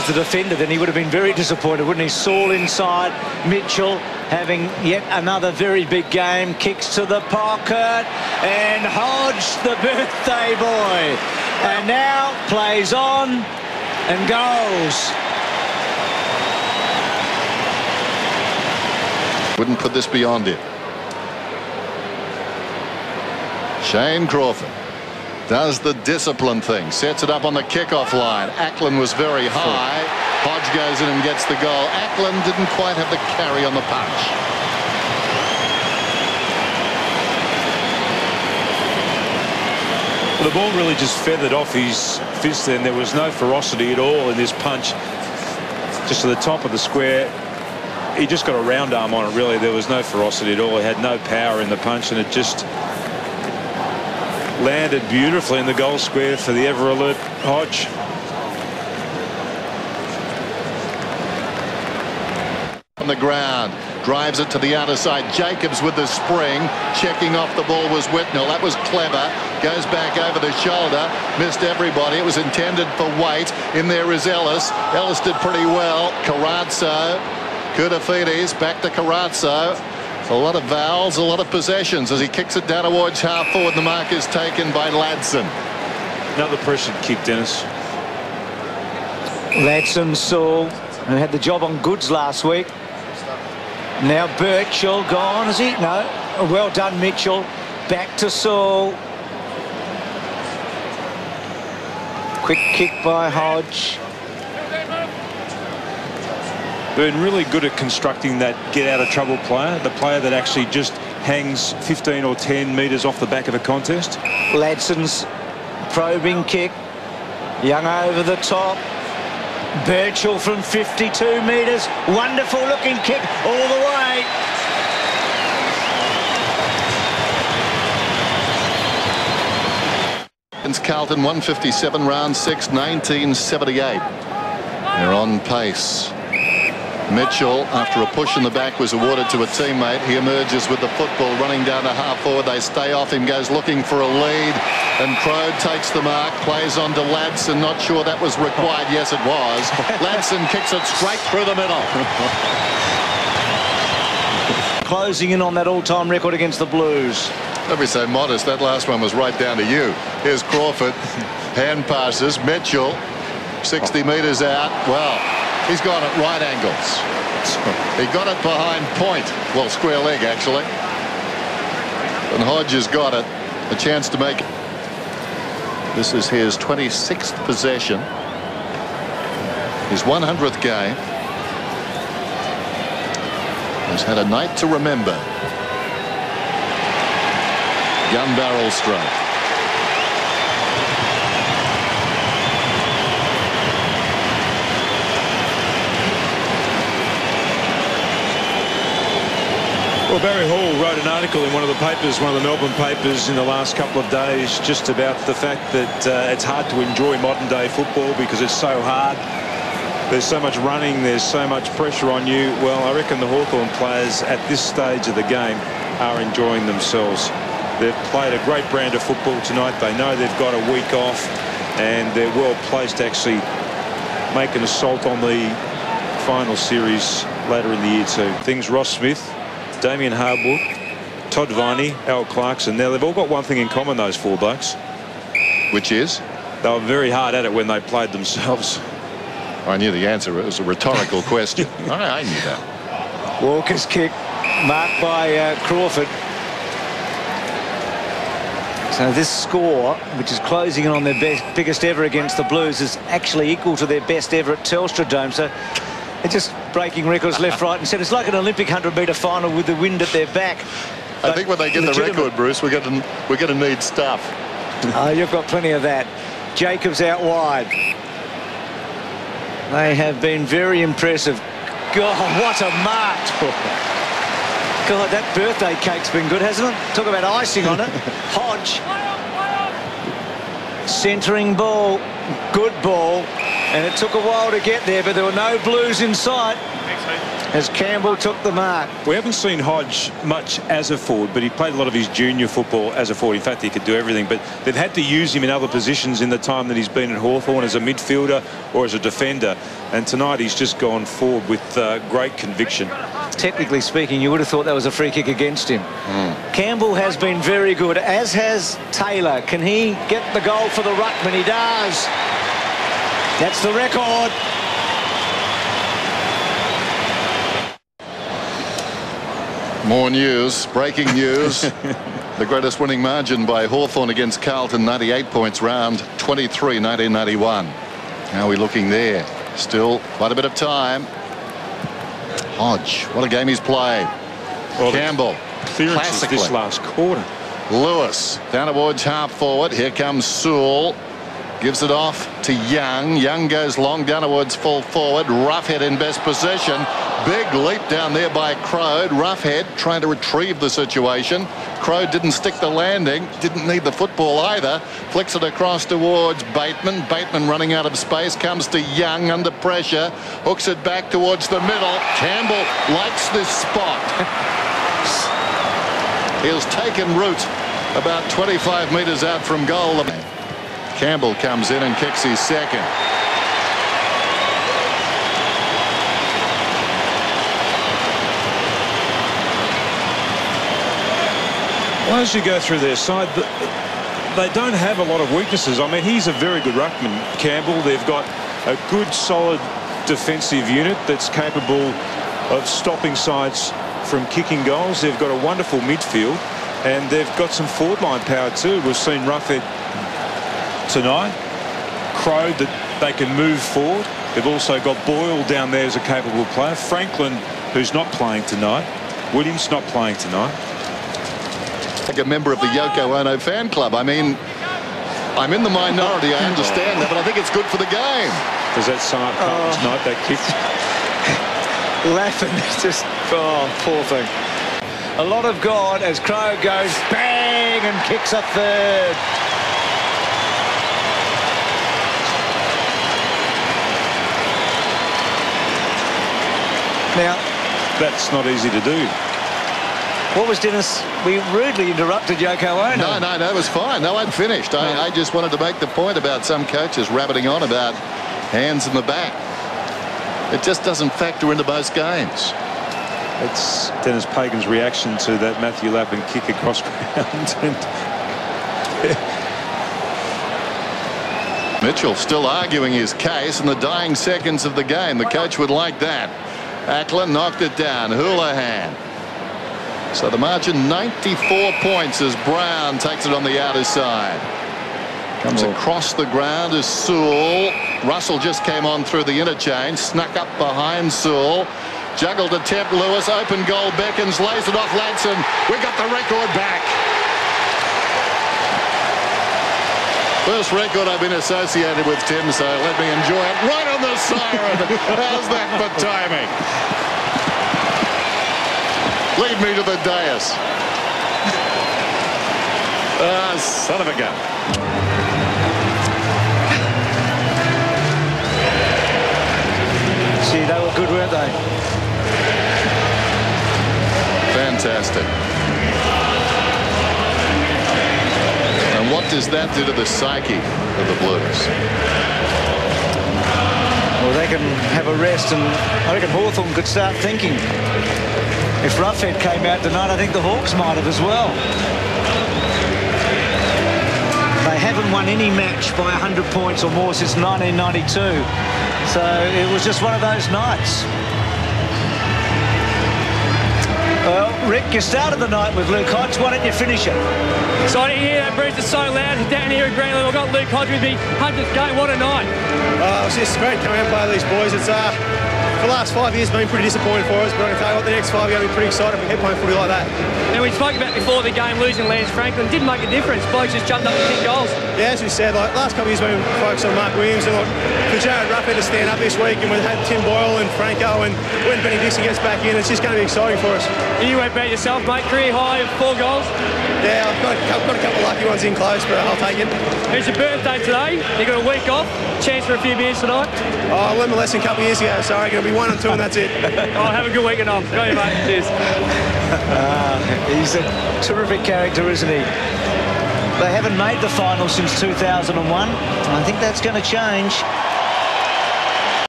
the defender, then he would have been very disappointed, wouldn't he? Saul inside, Mitchell having yet another very big game, kicks to the pocket, and Hodge, the birthday boy, and now plays on and goes. Wouldn't put this beyond him. Shane Crawford does the discipline thing, sets it up on the kickoff line. Ackland was very high. Hodge goes in and gets the goal. Ackland didn't quite have the carry on the punch. Well, the ball really just feathered off his fist then. There was no ferocity at all in this punch. Just to the top of the square. He just got a round arm on it, really. There was no ferocity at all. He had no power in the punch, and it just landed beautifully in the goal square for the ever alert Hodge. On the ground, drives it to the outer side. Jacobs with the spring, checking off the ball was Whitnell. That was clever. Goes back over the shoulder, missed everybody. It was intended for Waite. In there is Ellis. Ellis did pretty well. Carazzo, Koutafides, back to Carazzo. A lot of vowels, a lot of possessions as he kicks it down towards half forward. The mark is taken by Ladson. Another pressured kick, Dennis. Ladson, Saul, who had the job on Goods last week. Now Birchall gone, is he? No. Well done, Mitchell. Back to Saul. Quick kick by Hodge. Been really good at constructing that get-out-of-trouble player, the player that actually just hangs 15 or 10 metres off the back of a contest. Ladson's probing kick. Young over the top. Birchall from 52 metres. Wonderful-looking kick all the way. It's Carlton, 157, round 6, 1978. They're on pace. Mitchell, after a push in the back, was awarded to a teammate. He emerges with the football running down to half forward. They stay off him, goes looking for a lead, and Crode takes the mark, plays on to Ladson. Not sure that was required. Yes, it was. Ladson kicks it straight through the middle. Closing in on that all-time record against the Blues. Don't be so modest. That last one was right down to you. Here's Crawford. Hand passes. Mitchell, 60 metres out. Well, he's got it right angles. He got it behind point. Well, square leg, actually. And Hodge has got it. A chance to make it. This is his 26th possession. His 100th game. He's had a night to remember. Gun barrel stroke. Well, Barry Hall wrote an article in one of the papers, one of the Melbourne papers in the last couple of days, just about the fact that it's hard to enjoy modern day football because it's so hard. There's so much running, there's so much pressure on you. Well, I reckon the Hawthorn players at this stage of the game are enjoying themselves. They've played a great brand of football tonight. They know they've got a week off and they're well placed to actually make an assault on the final series later in the year too. Things Ross Smith, Damien Hardwood, Todd Viney, Al Clarkson. Now, they've all got one thing in common, those four blokes. Which is? They were very hard at it when they played themselves. I knew the answer. It was a rhetorical question. I knew that. Walker's kick marked by Crawford. So this score, which is closing in on their biggest ever against the Blues, is actually equal to their best ever at Telstra Dome. So they're just breaking records left, right and centre. It's like an Olympic 100-metre final with the wind at their back. I think when they get the record, Bruce, we're going to need stuff. Oh, you've got plenty of that. Jacobs out wide. They have been very impressive. God, what a mark. God, that birthday cake's been good, hasn't it? Talk about icing on it. Hodge. Centering ball. Good ball. And it took a while to get there, but there were no Blues inside. as Campbell took the mark. We haven't seen Hodge much as a forward, but he played a lot of his junior football as a forward. In fact, he could do everything, but they've had to use him in other positions in the time that he's been at Hawthorn, as a midfielder or as a defender. And tonight he's just gone forward with great conviction. Technically speaking, you would have thought that was a free kick against him. Campbell has been very good, as has Taylor. Can he get the goal for the ruckman? He does. That's the record. More news, breaking news. The greatest winning margin by Hawthorn against Carlton, 98 points, round 23, 1991. How are we looking there? Still quite a bit of time. Hodge, what a game he's played. Well, Campbell, clearances this last quarter. Lewis, down towards half forward. Here comes Sewell. Gives it off to Young. Young goes long down towards full forward. Roughhead in best possession. Big leap down there by Crow. Roughhead trying to retrieve the situation. Crow didn't stick the landing. Didn't need the football either. Flicks it across towards Bateman. Bateman running out of space. Comes to Young under pressure. Hooks it back towards the middle. Campbell likes this spot. He's taken root about 25 metres out from goal. Campbell comes in and kicks his second. Well, as you go through their side, they don't have a lot of weaknesses. I mean, he's a very good ruckman, Campbell. They've got a good, solid defensive unit that's capable of stopping sides from kicking goals. They've got a wonderful midfield, and they've got some forward line power too. We've seen Roughhead tonight. Crow, that they can move forward. They've also got Boyle down there as a capable player. Franklin, who's not playing tonight. Williams not playing tonight. Like a member of the Yoko Ono fan club. I mean, I'm in the minority, I understand that, but I think it's good for the game. Does that sum up Carlton tonight, that kick? Laughing, just, poor thing. A lot of God as Crow goes bang and kicks a third. Now, that's not easy to do. What was Dennis? We rudely interrupted Yoko Ono. No, that was fine. No, I'd finished. I just wanted to make the point about some coaches rabbiting on about hands in the back. It just doesn't factor into most games. It's Dennis Pagan's reaction to that Matthew Lappin kick across ground. Mitchell still arguing his case in the dying seconds of the game. The coach would like that. Ackland knocked it down. Houlihan. So the margin 94 points as Brown takes it on the outer side. Comes across the ground as Sewell. Russell just came on through the interchange. Snuck up behind Sewell. Juggled attempt. Lewis. Open goal. Beckons. Lays it off Ladson. We got the record back. First record I've been associated with, Tim, so let me enjoy it. Right on the siren. How's that for timing? Lead me to the dais. Son of a gun. See, they were good, weren't they? Fantastic. And what does that do to the psyche of the Blues? Well, they can have a rest, and I reckon Hawthorn could start thinking. If Roughhead came out tonight, I think the Hawks might have as well. They haven't won any match by 100 points or more since 1992. So it was just one of those nights. Well, Rick, you started the night with Luke Hodge. Why don't you finish it? So I didn't hear that, Bruce. It's so loud. Down here at Greenland, we've got Luke Hodge with me. 100th game. What a night. It's just great coming out and play these boys. It's for the last 5 years been pretty disappointing for us, but I can tell you what, the next 5 years will be pretty exciting if we keep playing footy like that. And we spoke about before the game, losing Lance Franklin did make a difference. Blokes just jumped up and kicked goals. Yeah, as we said, like last couple of years we've been focused on Mark Williams, and like, for Jared Ruffin to stand up this week, and we've had Tim Boyle and Franco, and when Benny Dixon gets back in, it's just going to be exciting for us. You went about yourself, mate. Career high of 4 goals. Yeah, I've got a couple of lucky ones in close, but I'll take it. It's your birthday today. You got a week off. Chance for a few beers tonight. Oh, I learned my lesson a couple of years ago. Sorry, going to be 1 and 2, and that's it. Oh, have a good weekend off. Go, mate. Cheers. He's a terrific character, isn't he? They haven't made the final since 2001. I think that's going to change.